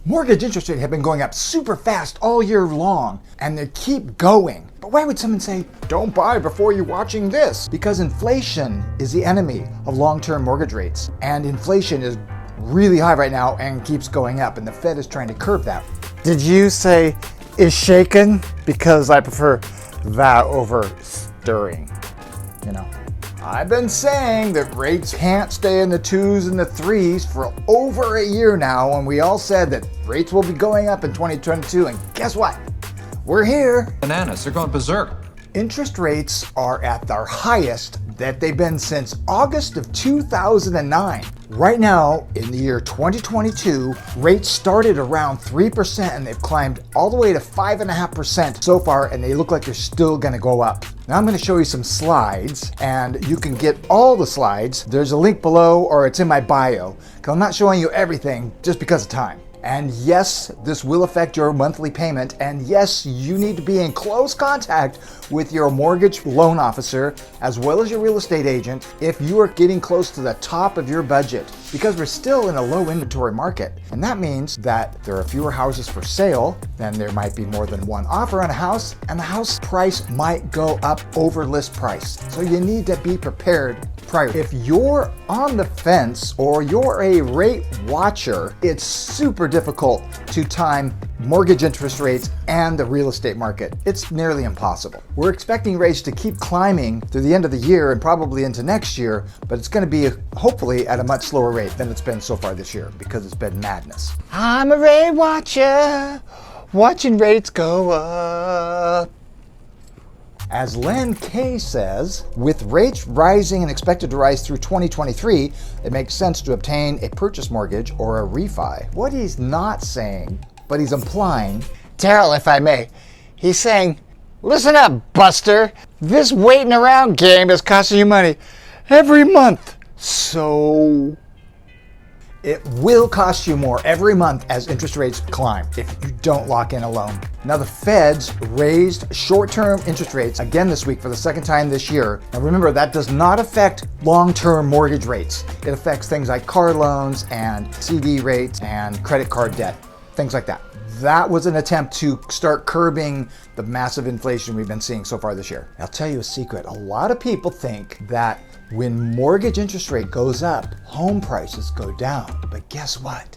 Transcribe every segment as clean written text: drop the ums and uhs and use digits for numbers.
Mortgage interest rates have been going up super fast all year long, and they keep going. But why would someone say, don't buy before you're watching this? Because inflation is the enemy of long-term mortgage rates. And inflation is really high right now and keeps going up, and the Fed is trying to curb that. Did you say is shaken? Because I prefer that over stirring, you know. I've been saying that rates can't stay in the 2s and the 3s for over a year now, and we all said that rates will be going up in 2022, and guess what? We're here. Bananas, they're going berserk. Interest rates are at their highest that they've been since August of 2009. Right now, in the year 2022, rates started around 3% and they've climbed all the way to 5.5% so far, and they look like they're still gonna go up. Now I'm gonna show you some slides, and you can get all the slides. There's a link below or it's in my bio, because I'm not showing you everything just because of time. And yes, this will affect your monthly payment. And yes, you need to be in close contact with your mortgage loan officer as well as your real estate agent if you are getting close to the top of your budget, because we're still in a low inventory market. And that means that there are fewer houses for sale, then there might be more than one offer on a house, and the house price might go up over list price. So you need to be prepared prior. If you're on the fence or you're a rate watcher, it's super difficult to time mortgage interest rates and the real estate market. It's nearly impossible. We're expecting rates to keep climbing through the end of the year and probably into next year, but it's going to be hopefully at a much slower rate than it's been so far this year because it's been madness. I'm a rate watcher, watching rates go up. As Len K says, with rates rising and expected to rise through 2023, it makes sense to obtain a purchase mortgage or a refi. What he's not saying, but he's implying, Terrell, if I may, he's saying, listen up, Buster. This waiting around game is costing you money every month. So it will cost you more every month as interest rates climb if you don't lock in a loan. Now the Feds raised short-term interest rates again this week for the second time this year. Now remember, that does not affect long-term mortgage rates. It affects things like car loans and CD rates and credit card debt, things like that. That was an attempt to start curbing the massive inflation we've been seeing so far this year. I'll tell you a secret. A lot of people think that when mortgage interest rate goes up, home prices go down. But guess what?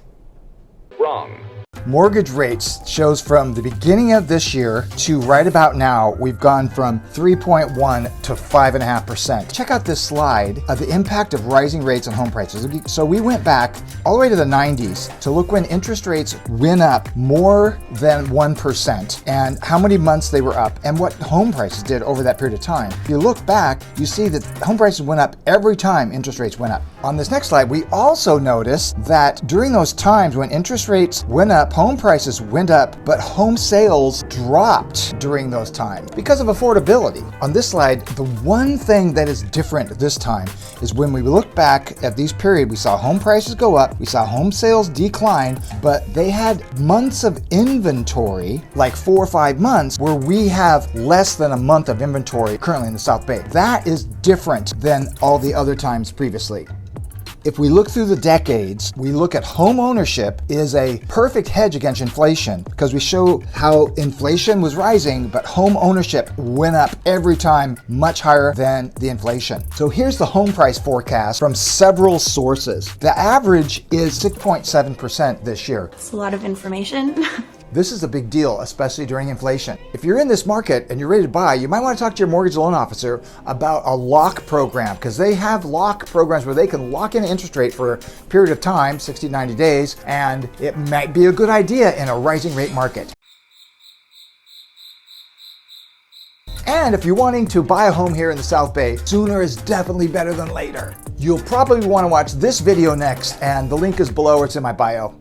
Wrong. Mortgage rates shows from the beginning of this year to right about now, we've gone from 3.1 to 5.5%. Check out this slide of the impact of rising rates on home prices. So we went back all the way to the 90s to look when interest rates went up more than 1% and how many months they were up and what home prices did over that period of time. If you look back, you see that home prices went up every time interest rates went up. On this next slide, we also notice that during those times when interest rates went up, home prices went up, but home sales dropped during those times because of affordability. On this slide, the one thing that is different this time is when we look back at these periods, we saw home prices go up, we saw home sales decline, but they had months of inventory, like 4 or 5 months, where we have less than a month of inventory currently in the South Bay. That is different than all the other times previously. If we look through the decades, we look at home ownership is a perfect hedge against inflation because we show how inflation was rising, but home ownership went up every time much higher than the inflation. So here's the home price forecast from several sources. The average is 6.7% this year. It's a lot of information. This is a big deal, especially during inflation. If you're in this market and you're ready to buy, you might want to talk to your mortgage loan officer about a lock program, because they have lock programs where they can lock in an interest rate for a period of time, 60 to 90 days, and it might be a good idea in a rising rate market. And if you're wanting to buy a home here in the South Bay, sooner is definitely better than later. You'll probably want to watch this video next, and the link is below or it's in my bio.